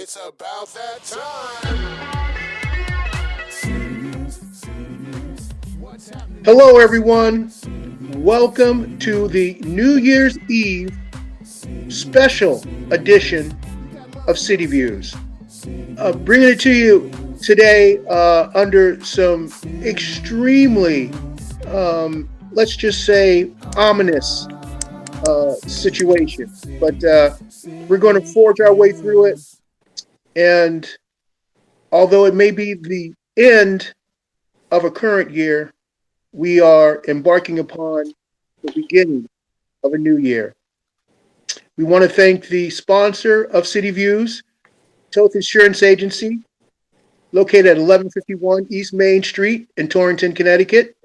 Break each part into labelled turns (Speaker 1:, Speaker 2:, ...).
Speaker 1: It's about that time.
Speaker 2: Hello, everyone. Welcome to the New Year's Eve special edition of City Views. Bringing it to you today under some extremely, let's just say, ominous situation. But we're going to forge our way through it. And although it may be the end of a current year, we are embarking upon the beginning of a new year. We want to thank the sponsor of City Views, Health Insurance Agency, located at 1151 East Main Street in Torrington, Connecticut.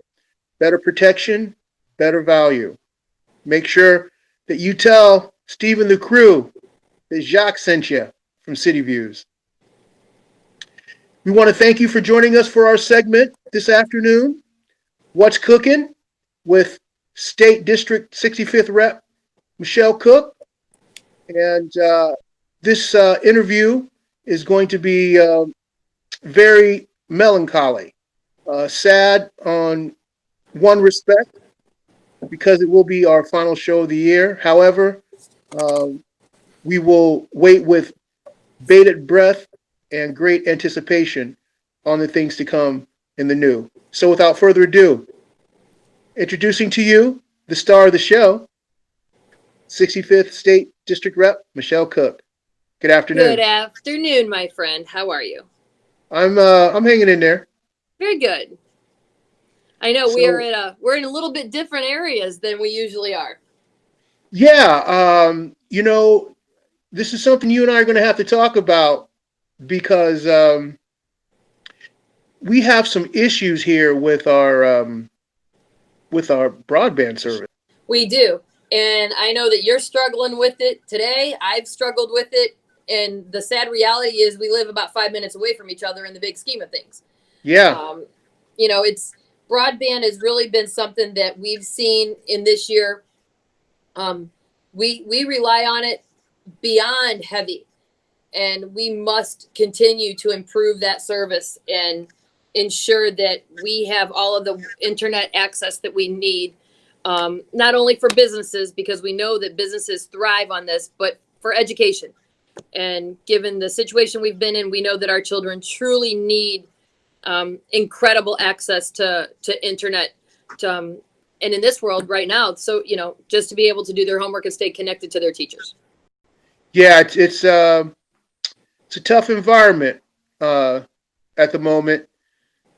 Speaker 2: Better protection, better value. Make sure that you tell Steve and the crew that Jacque sent you from City Views. We want to thank you for joining us for our segment this afternoon, What's Cookin', with State District 65th Rep Michelle Cook. And this interview is going to be very melancholy, sad on one respect, because it will be our final show of the year. However, we will wait with bated breath and great anticipation on the things to come in the new. So without further ado, introducing to you the star of the show, 65th State District Rep Michelle Cook. Good afternoon.
Speaker 3: Good afternoon, my friend. How are you?
Speaker 2: I'm hanging in there.
Speaker 3: Very good. I know we're in a little bit different areas than we usually are.
Speaker 2: Yeah, this is something you and I are going to have to talk about because we have some issues here with our broadband service.
Speaker 3: We do. And I know that you're struggling with it today. I've struggled with it. And the sad reality is we live about 5 minutes away from each other in the big scheme of things.
Speaker 2: Yeah.
Speaker 3: It's broadband has really been something that we've seen in this year. We rely on it beyond heavy, and we must continue to improve that service and ensure that we have all of the internet access that we need, not only for businesses, because we know that businesses thrive on this, but for education. And given the situation we've been in, we know that our children truly need incredible access to internet. And in this world right now, so, just to be able to do their homework and stay connected to their teachers.
Speaker 2: Yeah, it's a tough environment at the moment.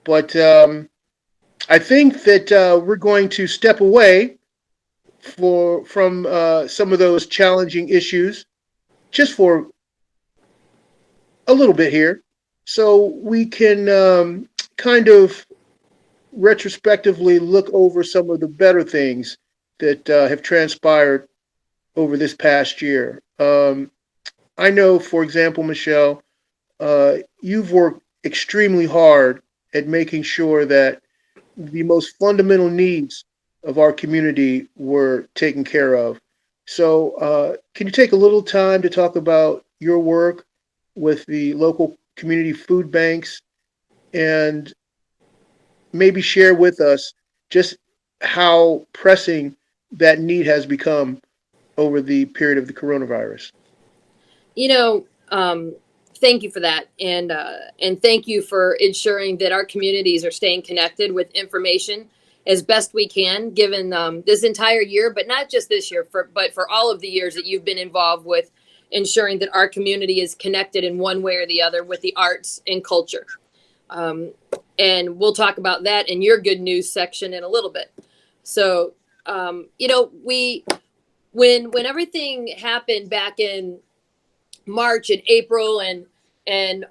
Speaker 2: But I think that we're going to step away from some of those challenging issues just for a little bit here, so we can kind of retrospectively look over some of the better things that have transpired over this past year. I know, for example, Michelle, you've worked extremely hard at making sure that the most fundamental needs of our community were taken care of. So can you take a little time to talk about your work with the local community food banks and maybe share with us just how pressing that need has become over the period of the coronavirus?
Speaker 3: Thank you for that. And thank you for ensuring that our communities are staying connected with information as best we can, given this entire year, but not just this year, but for all of the years that you've been involved with ensuring that our community is connected in one way or the other with the arts and culture. And we'll talk about that in your good news section in a little bit. So, when everything happened back in March and April and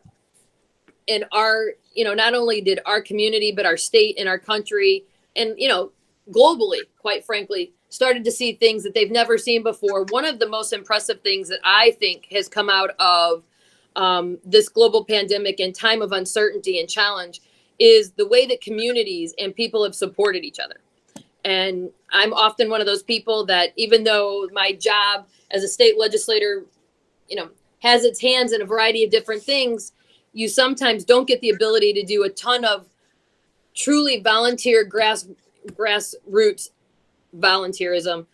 Speaker 3: our, not only did our community, but our state and our country and, globally, quite frankly, started to see things that they've never seen before. One of the most impressive things that I think has come out of this global pandemic and time of uncertainty and challenge is the way that communities and people have supported each other. And I'm often one of those people that, even though my job as a state legislator, has its hands in a variety of different things, you sometimes don't get the ability to do a ton of truly volunteer grassroots volunteerism,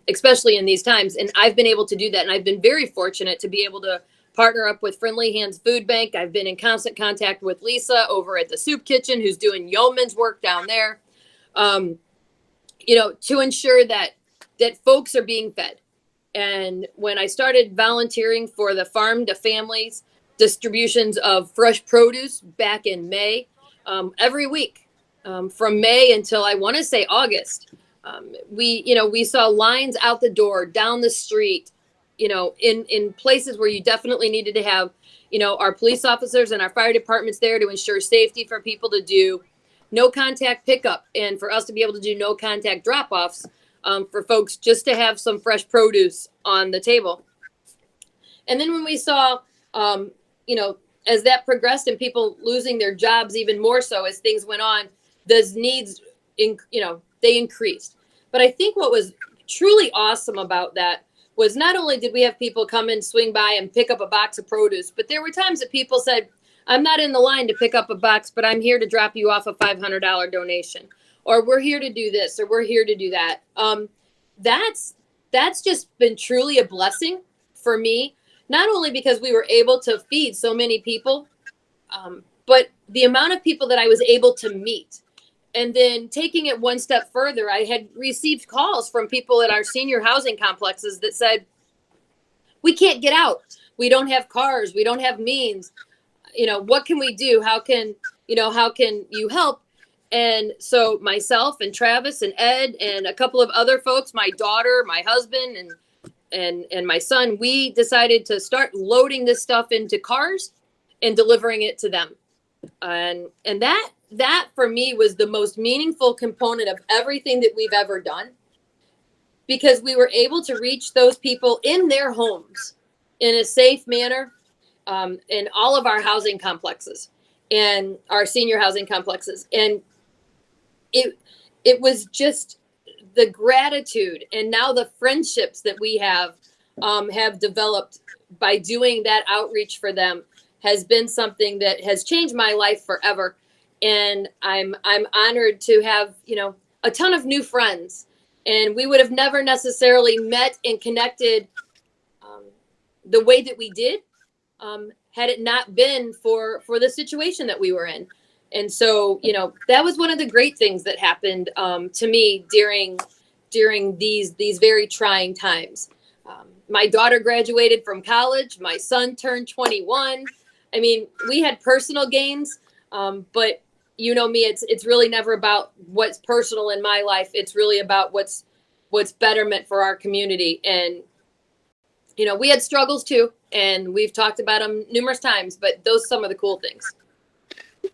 Speaker 3: especially in these times. And I've been able to do that. And I've been very fortunate to be able to partner up with Friendly Hands Food Bank. I've been in constant contact with Lisa over at the Soup Kitchen, who's doing yeoman's work down there, to ensure that folks are being fed. And when I started volunteering for the Farm to Families distributions of fresh produce back in May, every week, from May until I want to say August, we saw lines out the door, down the street, in places where you definitely needed to have, our police officers and our fire departments there to ensure safety for people to do no contact pickup and for us to be able to do no contact drop offs, for folks just to have some fresh produce on the table. And then when we saw, as that progressed and people losing their jobs even more so as things went on, those needs, they increased. But I think what was truly awesome about that was not only did we have people come and swing by and pick up a box of produce, but there were times that people said, I'm not in the line to pick up a box, but I'm here to drop you off a $500 donation, or we're here to do this, or we're here to do that. That's just been truly a blessing for me, not only because we were able to feed so many people, but the amount of people that I was able to meet. And then taking it one step further, I had received calls from people at our senior housing complexes that said, we can't get out. We don't have cars. We don't have means. What can we do? How can you help? And so myself and Travis and Ed and a couple of other folks, my daughter, my husband, and my son, we decided to start loading this stuff into cars and delivering it to them. And that for me was the most meaningful component of everything that we've ever done, because we were able to reach those people in their homes in a safe manner, in all of our housing complexes and our senior housing complexes. And it was just the gratitude and now the friendships that we have developed by doing that outreach for them has been something that has changed my life forever. And I'm honored to have, a ton of new friends, and we would have never necessarily met and connected the way that we did had it not been for the situation that we were in. And so, that was one of the great things that happened to me during these very trying times. My daughter graduated from college. My son turned 21. I mean, we had personal gains, but me, it's really never about what's personal in my life. It's really about what's betterment for our community. And, we had struggles too, and we've talked about them numerous times, but those are some of the cool things.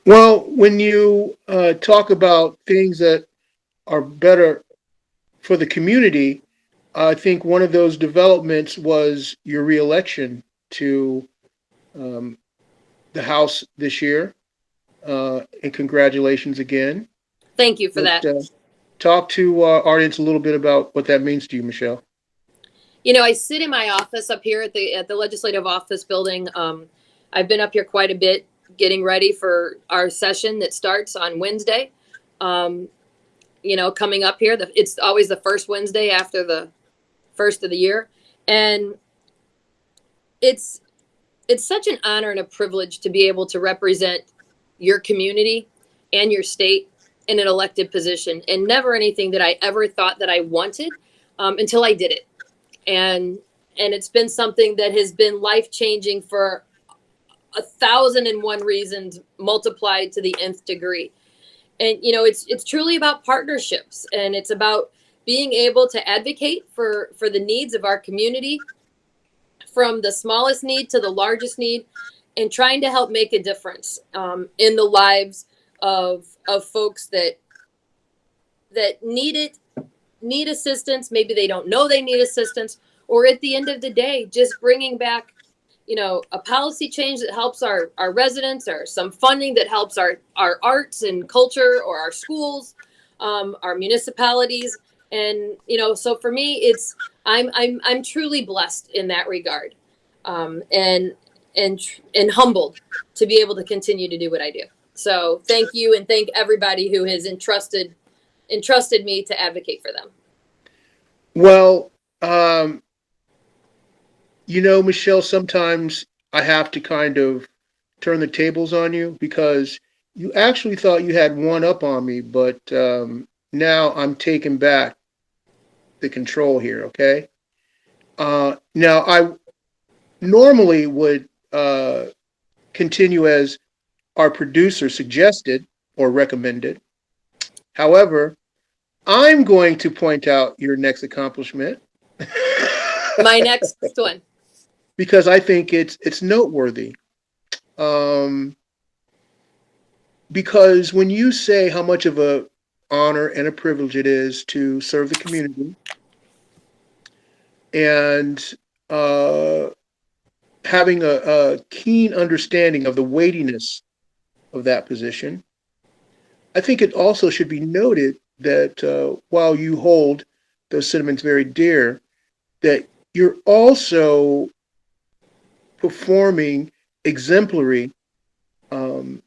Speaker 2: Well, when you talk about things that are better for the community, I think one of those developments was your reelection to the House this year. And congratulations again.
Speaker 3: Thank you for that.
Speaker 2: Talk to our audience a little bit about what that means to you, Michelle.
Speaker 3: I sit in my office up here at the Legislative Office Building. I've been up here quite a bit, getting ready for our session that starts on Wednesday. Coming up here, it's always the first Wednesday after the first of the year, and it's such an honor and a privilege to be able to represent your community and your state in an elected position, and never anything that I ever thought that I wanted until I did it. And it's been something that has been life-changing for 1,001 reasons multiplied to the nth degree. And, it's truly about partnerships, and it's about being able to advocate for the needs of our community, from the smallest need to the largest need, and trying to help make a difference in the lives of folks that need assistance. Maybe they don't know they need assistance, or at the end of the day, just bringing back, a policy change that helps our residents, or some funding that helps our arts and culture, or our schools, our municipalities. And, so for me, I'm truly blessed in that regard. and and humbled to be able to continue to do what I do. So thank you, and thank everybody who has entrusted me to advocate for them.
Speaker 2: Well, Michelle, sometimes I have to kind of turn the tables on you because you actually thought you had one up on me, but now I'm taking back the control here, okay? Now, I normally would continue as our producer suggested or recommended. However, I'm going to point out your next accomplishment.
Speaker 3: My next one.
Speaker 2: Because I think it's noteworthy. Because when you say how much of a honor and a privilege it is to serve the community, and having a keen understanding of the weightiness of that position, I think it also should be noted that while you hold those sentiments very dear, that you're also performing exemplary on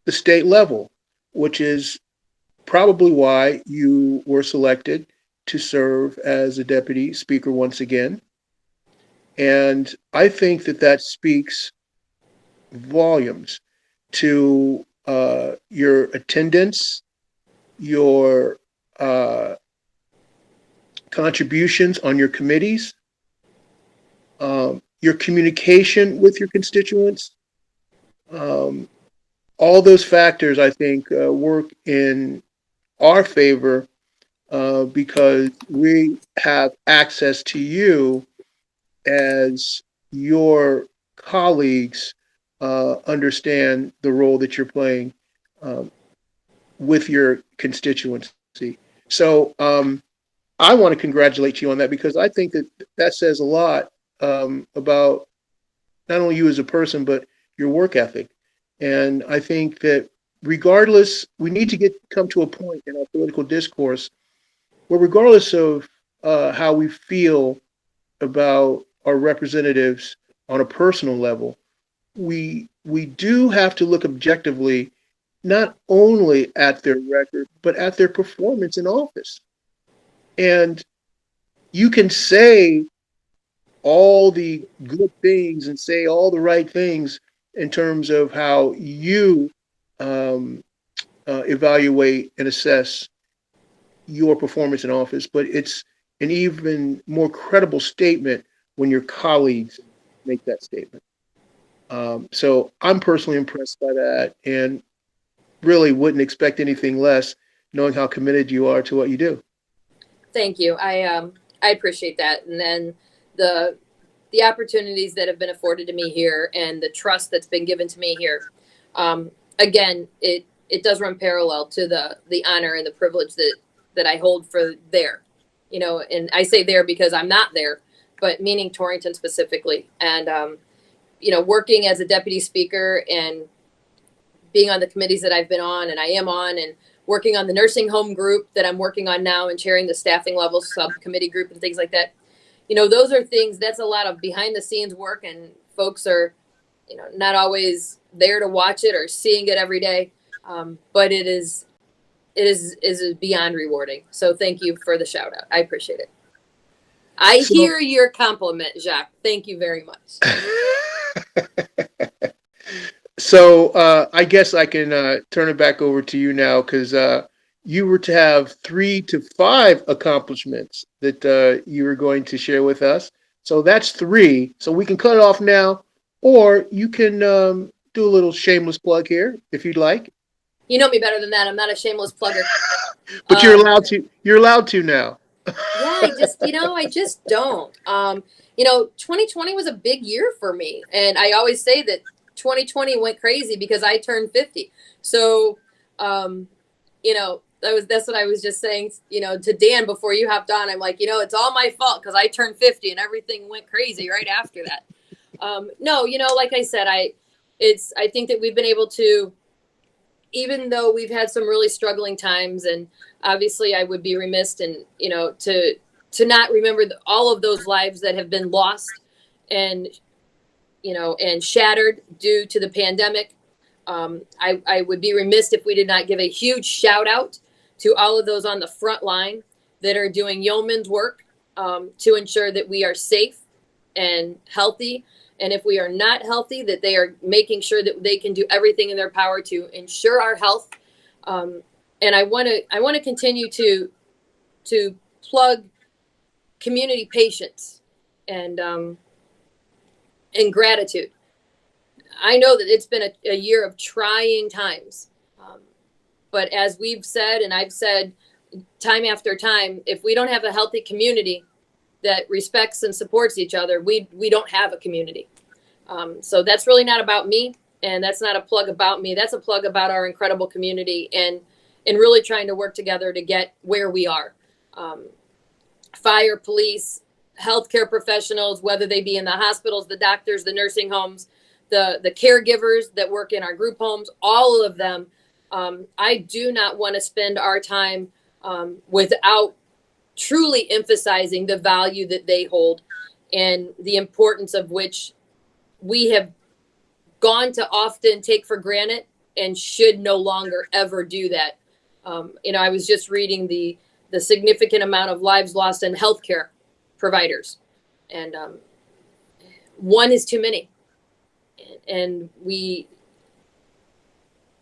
Speaker 2: the state level, which is probably why you were selected to serve as a deputy speaker once again. And I think that speaks volumes to your attendance, your contributions on your committees, your communication with your constituents. All those factors, I think, work in our favor because we have access to you as your colleagues understand the role that you're playing with your constituency. So I want to congratulate you on that because I think that says a lot about not only you as a person, but your work ethic. And I think that regardless, we need to come to a point in our political discourse where regardless of how we feel about our representatives on a personal level, we do have to look objectively not only at their record, but at their performance in office. And you can say all the good things and say all the right things in terms of how you evaluate and assess your performance in office, but it's an even more credible statement when your colleagues make that statement. So I'm personally impressed by that and really wouldn't expect anything less knowing how committed you are to what you do.
Speaker 3: Thank you. I appreciate that. And then the opportunities that have been afforded to me here and the trust that's been given to me here. Again, it does run parallel to the honor and the privilege that I hold for there, and I say there because I'm not there, but meaning Torrington specifically. And, working as a deputy speaker and being on the committees that I've been on and I am on, and working on the nursing home group that I'm working on now and chairing the staffing level subcommittee group and things like that. Those are things, that's a lot of behind the scenes work, and folks are, not always there to watch it or seeing it every day. But it is beyond rewarding. So thank you for the shout out. I appreciate it. I hear your compliment, Jacque. Thank you very much.
Speaker 2: So I guess I can turn it back over to you now because you were to have 3 to 5 accomplishments that you were going to share with us. So that's 3. So we can cut it off now, or you can do a little shameless plug here if you'd like.
Speaker 3: You know me better than that. I'm not a shameless plugger.
Speaker 2: But you're allowed to. You're allowed to now.
Speaker 3: Yeah, I just don't. 2020 was a big year for me, and I always say that 2020 went crazy because I turned 50. So, that's what I was just saying, to Dan before you hopped on. I'm like, it's all my fault because I turned 50 and everything went crazy right after that. No, like I said, I think that we've been able to, even though we've had some really struggling times, and obviously I would be remiss in, to not remember all of those lives that have been lost and, and shattered due to the pandemic. I would be remiss if we did not give a huge shout out to all of those on the front line that are doing yeoman's work to ensure that we are safe and healthy. And if we are not healthy, that they are making sure that they can do everything in their power to ensure our health. And I want to continue to plug community patience and gratitude. I know that it's been a year of trying times, but as we've said, and I've said time after time, if we don't have a healthy community that respects and supports each other, we don't have a community. So that's really not about me, and that's not a plug about me. That's a plug about our incredible community and really trying to work together to get where we are. Fire, police, healthcare professionals, whether they be in the hospitals, the doctors, the nursing homes, the caregivers that work in our group homes, all of them. I do not want to spend our time without truly emphasizing the value that they hold and the importance of which we have gone to often take for granted and should no longer ever do that. I was just reading the significant amount of lives lost in healthcare providers, and one is too many. And we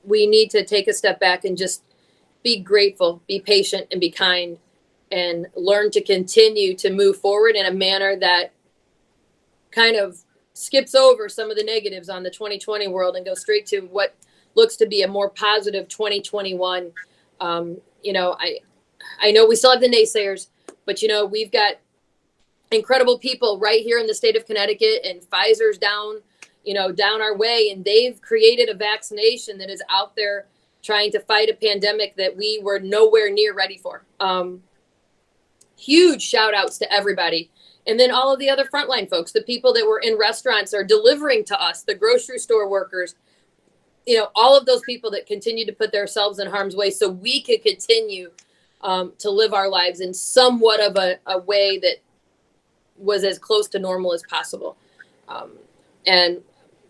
Speaker 3: need to take a step back and just be grateful, be patient, and be kind, and learn to continue to move forward in a manner that kind of skips over some of the negatives on the 2020 world and goes straight to what looks to be a more positive 2021. I know we still have the naysayers, but we've got incredible people right here in the state of Connecticut, and Pfizer's down our way, and they've created a vaccination that is out there trying to fight a pandemic that we were nowhere near ready for. Huge shout outs to everybody. And then all of the other frontline folks, the people that were in restaurants or delivering to us, the grocery store workers, all of those people that continue to put themselves in harm's way so we could continue to live our lives in somewhat of a way that was as close to normal as possible. And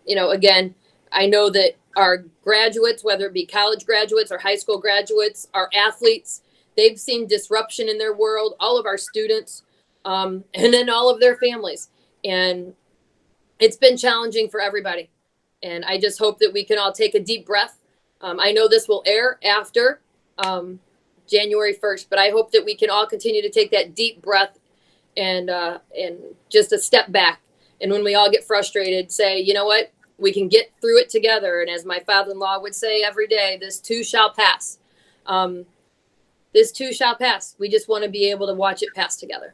Speaker 3: again, I know that our graduates, whether it be college graduates or high school graduates, our athletes, they've seen disruption in their world, all of our students, and then all of their families. And it's been challenging for everybody. And I just hope that we can all take a deep breath. I know this will air after January 1st, but I hope that we can all continue to take that deep breath and just a step back. And when we all get frustrated, say, you know what, we can get through it together. And as my father-in-law would say every day, this too shall pass. This too shall pass. We just want to be able to watch it pass together.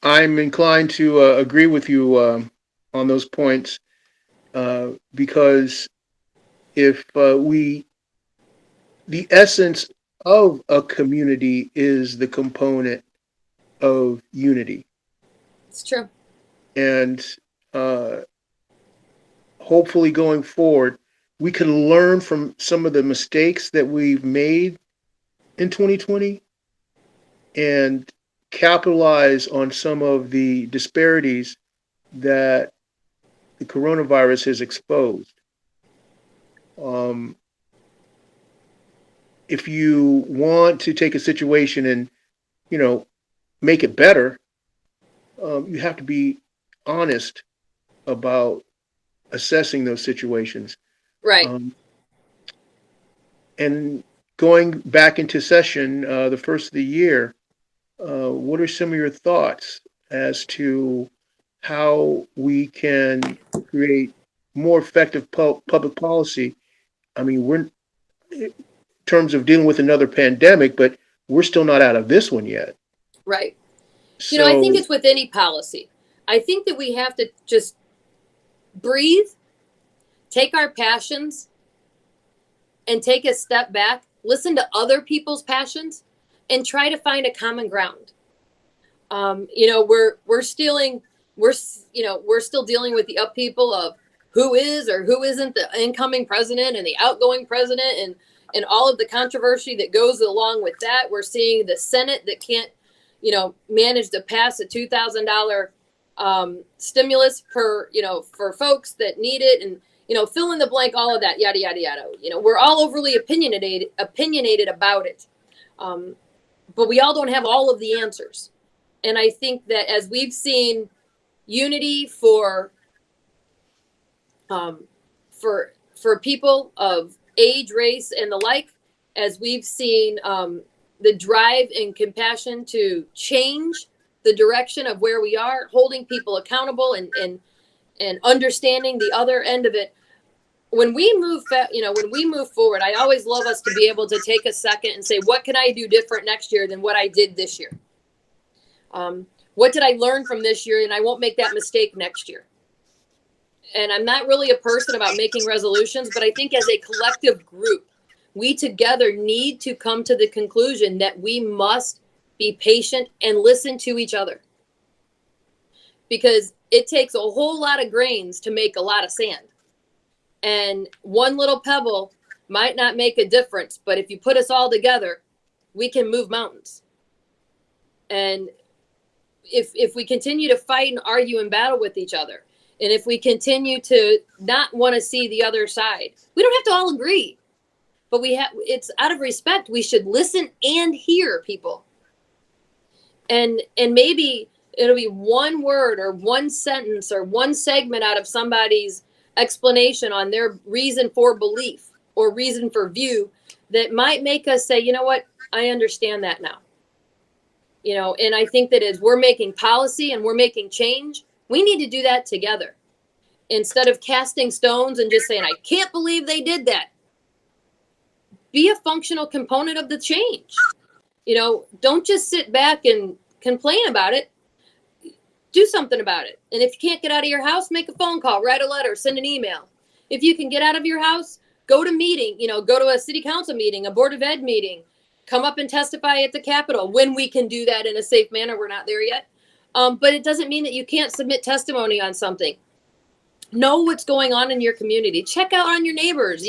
Speaker 2: I'm inclined to agree with you on those points because if the essence of a community is the component of unity.
Speaker 3: It's true.
Speaker 2: And hopefully going forward, we can learn from some of the mistakes that we've made in 2020 and capitalize on some of the disparities that the coronavirus has exposed. If you want to take a situation and, make it better, you have to be honest about assessing those situations.
Speaker 3: Right.
Speaker 2: And going back into session the first of the year, what are some of your thoughts as to how we can create more effective public policy? I mean, we're in terms of dealing with another pandemic, but we're still not out of this one yet.
Speaker 3: Right.
Speaker 2: So,
Speaker 3: I think it's with any policy. I think that we have to just breathe, take our passions, and take a step back, listen to other people's passions, and try to find a common ground. We're still dealing with the upheaval of who is or who isn't the incoming president and the outgoing president and all of the controversy that goes along with that. We're seeing the Senate that can't, managed to pass a $2,000 stimulus for folks that need it, and fill in the blank, all of that, yada yada yada. We're all overly opinionated about it, but we all don't have all of the answers. And I think that as we've seen unity for people of age, race, and the like, as we've seen the drive and compassion to change the direction of where we are, holding people accountable and understanding the other end of it. When we move forward, I always love us to be able to take a second and say, what can I do different next year than what I did this year? What did I learn from this year? And I won't make that mistake next year. And I'm not really a person about making resolutions, but I think as a collective group, we together need to come to the conclusion that we must be patient and listen to each other. Because it takes a whole lot of grains to make a lot of sand. And one little pebble might not make a difference, but if you put us all together, we can move mountains. And if we continue to fight and argue and battle with each other, and if we continue to not want to see the other side, we don't have to all agree, but it's out of respect. We should listen and hear people. And maybe it'll be one word or one sentence or one segment out of somebody's explanation on their reason for belief or reason for view that might make us say, you know what, I understand that now. And I think that as we're making policy and we're making change, we need to do that together instead of casting stones and just saying, I can't believe they did that. Be a functional component of the change. Don't just sit back and complain about it. Do something about it. And if you can't get out of your house, make a phone call, write a letter, send an email. If you can get out of your house, go to a city council meeting, a board of ed meeting, come up and testify at the Capitol when we can do that in a safe manner. We're not there yet. But it doesn't mean that you can't submit testimony on something. Know what's going on in your community. Check out on your neighbors,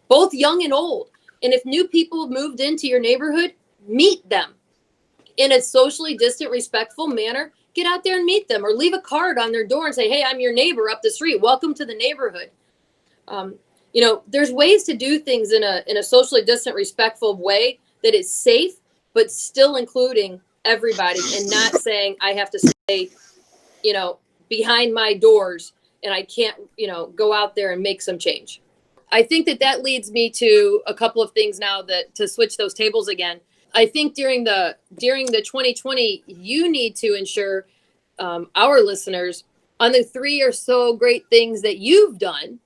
Speaker 3: both young and old. And if new people moved into your neighborhood, meet them in a socially distant, respectful manner. Get out there and meet them, or leave a card on their door and say, hey, I'm your neighbor up the street. Welcome to the neighborhood. There's ways to do things in a socially distant, respectful way that is safe, but still including everybody and not saying I have to stay, behind my doors and I can't, go out there and make some change. I think that leads me to a couple of things now that to switch those tables again. I think during the 2020, you need to ensure our listeners on the 3 or so great things that you've done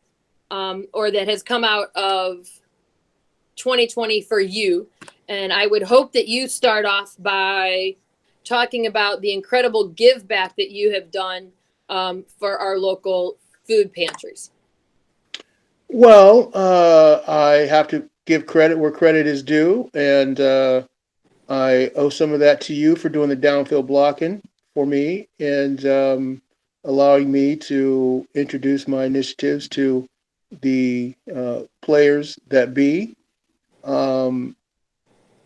Speaker 3: or that has come out of 2020 for you. And I would hope that you start off by talking about the incredible give back that you have done for our local food pantries.
Speaker 2: Well, I have to give credit where credit is due, and I owe some of that to you for doing the downfield blocking for me and allowing me to introduce my initiatives to the players that be.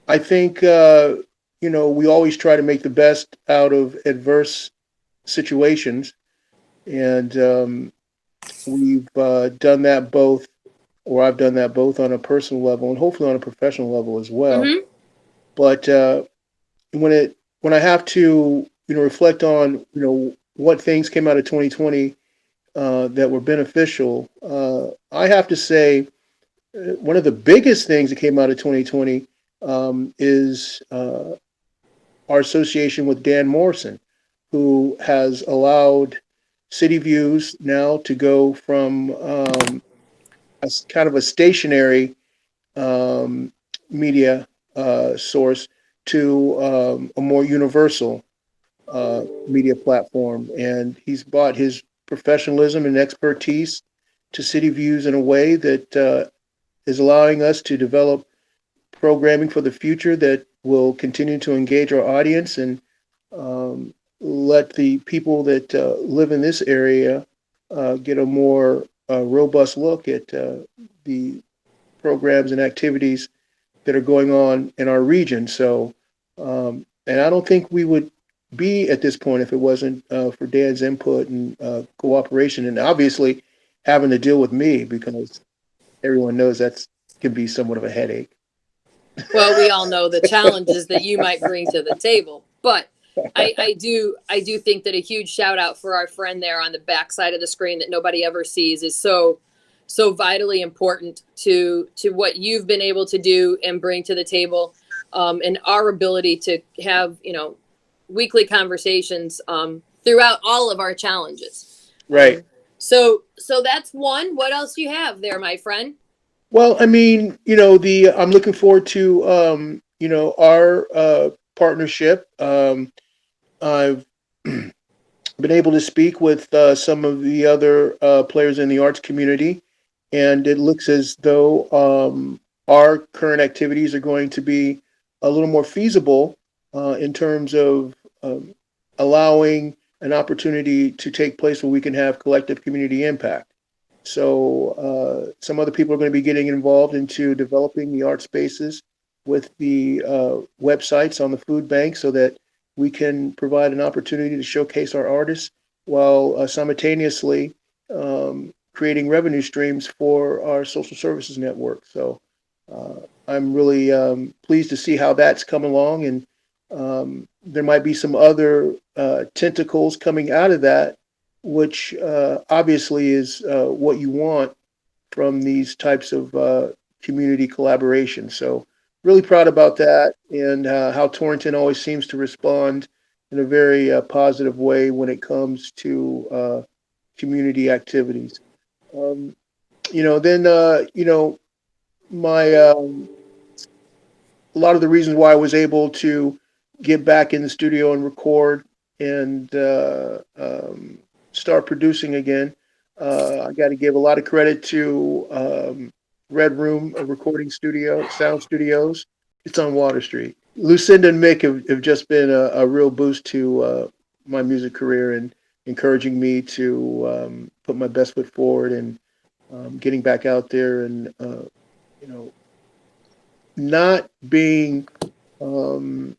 Speaker 2: I think, we always try to make the best out of adverse situations, and we've done that both, or I've done that both on a personal level and hopefully on a professional level as well. Mm-hmm. But when I have to, reflect on, what things came out of 2020 that were beneficial, I have to say one of the biggest things that came out of 2020 is our association with Dan Morrison, who has allowed City Views now to go from a kind of a stationary media source to a more universal media platform. And he's brought his professionalism and expertise to City Views in a way that is allowing us to develop programming for the future that will continue to engage our audience and let the people that live in this area get a more robust look at the programs and activities that are going on in our region. So And I don't think we would be at this point if it wasn't for Dad's input and cooperation, and obviously having to deal with me because everyone knows that's can be somewhat of a headache.
Speaker 3: Well, we all know the challenges that you might bring to the table, but I do think that a huge shout out for our friend there on the back side of the screen that nobody ever sees is so vitally important to what you've been able to do and bring to the table, and our ability to have weekly conversations throughout all of our challenges.
Speaker 2: Right.
Speaker 3: So that's one. What else do you have there, my friend?
Speaker 2: Well, I mean, the I'm looking forward to our partnership. I've been able to speak with some of the other players in the arts community, and it looks as though our current activities are going to be a little more feasible in terms of allowing an opportunity to take place where we can have collective community impact. So some other people are going to be getting involved into developing the art spaces with the websites on the food bank so that we can provide an opportunity to showcase our artists while simultaneously creating revenue streams for our social services network. So I'm really pleased to see how that's come along, and there might be some other tentacles coming out of that, which obviously is what you want from these types of community collaboration. So really proud about that, and how Torrington always seems to respond in a very positive way when it comes to community activities. Then my a lot of the reasons why I was able to get back in the studio and record and start producing again. I got to give a lot of credit to Red Room, a recording studio, Sound Studios. It's on Water Street. Lucinda and Mick have just been a real boost to my music career and encouraging me to put my best foot forward and getting back out there and, not being, what's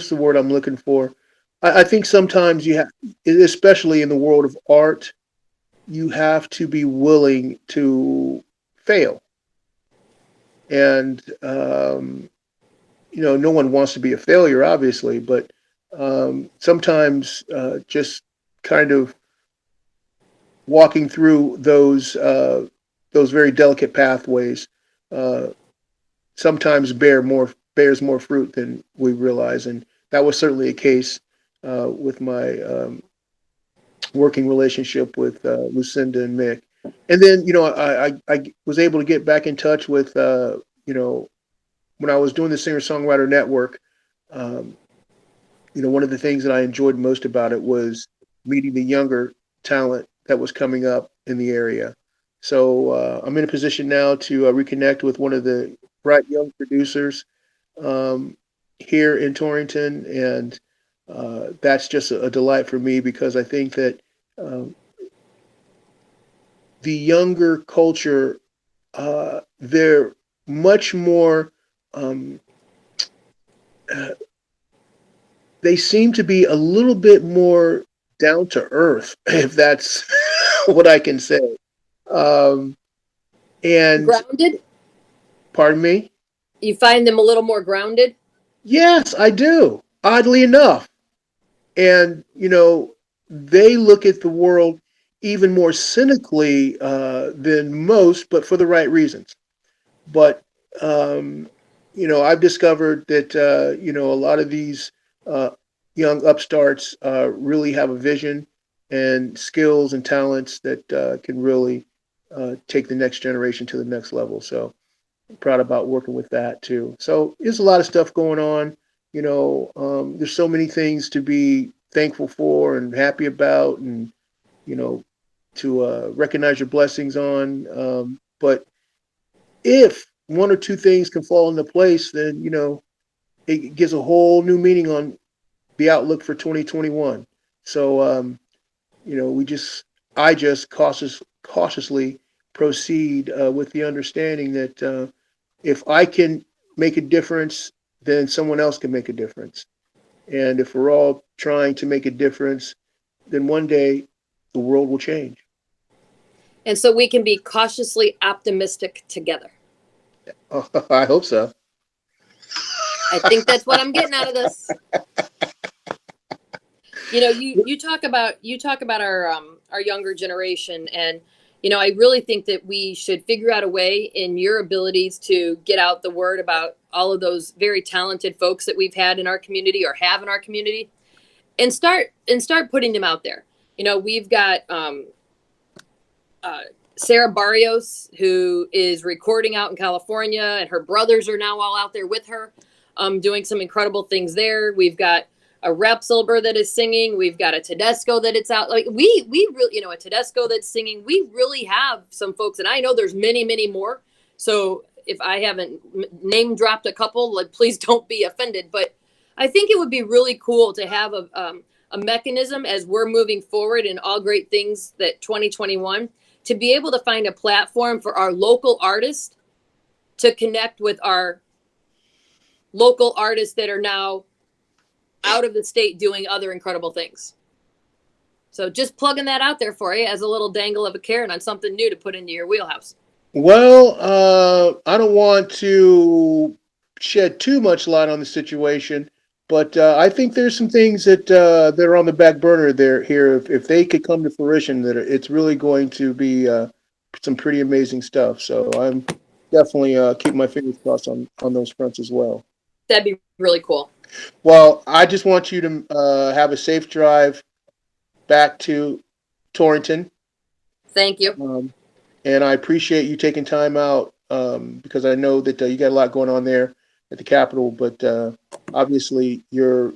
Speaker 2: the word I'm looking for? I think sometimes you have, especially in the world of art, you have to be willing to fail. And, no one wants to be a failure, obviously, but sometimes just kind of walking through those very delicate pathways sometimes bears more fruit than we realize, and that was certainly a case with my working relationship with Lucinda and Mick. And then I was able to get back in touch with when I was doing the Singer Songwriter Network. One of the things that I enjoyed most about it was meeting the younger talent that was coming up in the area. So I'm in a position now to reconnect with one of the bright young producers here in Torrington, and that's just a delight for me because I think that the younger culture, they're much more, they seem to be a little bit more down to earth, if that's what I can say. And
Speaker 3: Grounded?
Speaker 2: pardon me?
Speaker 3: You find them a little more grounded?
Speaker 2: Yes, I do. Oddly enough. And, they look at the world even more cynically than most, but for the right reasons. But, I've discovered that, a lot of these young upstarts really have a vision and skills and talents that can really take the next generation to the next level. So I'm proud about working with that too. So there's a lot of stuff going on. There's so many things to be thankful for and happy about, and to recognize your blessings on. But if one or two things can fall into place, then it gives a whole new meaning on the outlook for 2021. So I just cautiously proceed with the understanding that if I can make a difference then someone else can make a difference. And if we're all trying to make a difference, then one day the world will change.
Speaker 3: And so we can be cautiously optimistic together.
Speaker 2: I hope so.
Speaker 3: I think that's what I'm getting out of this. You know, you talk about our younger generation, and you know, I really think that we should figure out a way in your abilities to get out the word about all of those very talented folks that we've had in our community or have in our community, and start putting them out there. You know, we've got Sarah Barrios, who is recording out in California, and her brothers are now all out there with her, doing some incredible things there. We've got a Repsilber that is singing. We've got a Tedesco that it's out. Like we really, you know, a Tedesco that's singing. We really have some folks, and I know there's many, many more. So if I haven't name dropped a couple, like please don't be offended. But I think it would be really cool to have a mechanism as we're moving forward in all great things that 2021 to be able to find a platform for our local artists to connect with our local artists that are now out of the state doing other incredible things. So just plugging that out there for you as a little dangle of a carrot on something new to put into your wheelhouse.
Speaker 2: Well, I don't want to shed too much light on the situation, but I think there's some things that that are on the back burner here. If they could come to fruition, that it's really going to be some pretty amazing stuff. So I'm definitely keeping my fingers crossed on those fronts as well.
Speaker 3: That'd be really cool.
Speaker 2: Well, I just want you to have a safe drive back to Torrington.
Speaker 3: Thank you.
Speaker 2: And I appreciate you taking time out because I know that you got a lot going on there at the Capitol. But obviously, your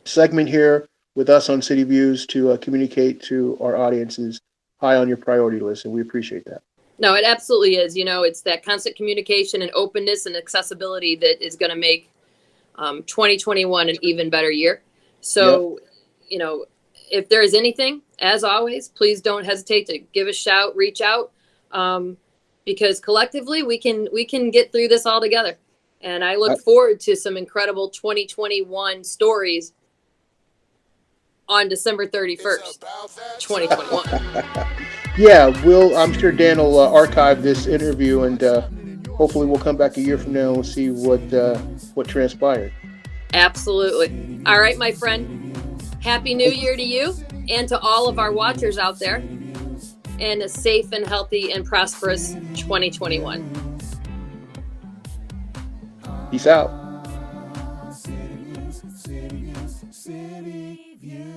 Speaker 2: segment here with us on City Views to communicate to our audience is high on your priority list, and we appreciate that.
Speaker 3: No, it absolutely is. You know, it's that constant communication and openness and accessibility that is going to make 2021 an even better year. So, you know, if there is anything, as always, please don't hesitate to give a shout, reach out, because collectively we can get through this all together. And I look forward to some incredible 2021 stories on December 31st, 2021.
Speaker 2: Yeah, I'm sure Dan will archive this interview, and hopefully we'll come back a year from now and see what transpired.
Speaker 3: Absolutely. All right, my friend. Happy New Year to you and to all of our watchers out there, and a safe and healthy and prosperous 2021.
Speaker 2: Peace out.
Speaker 1: City View.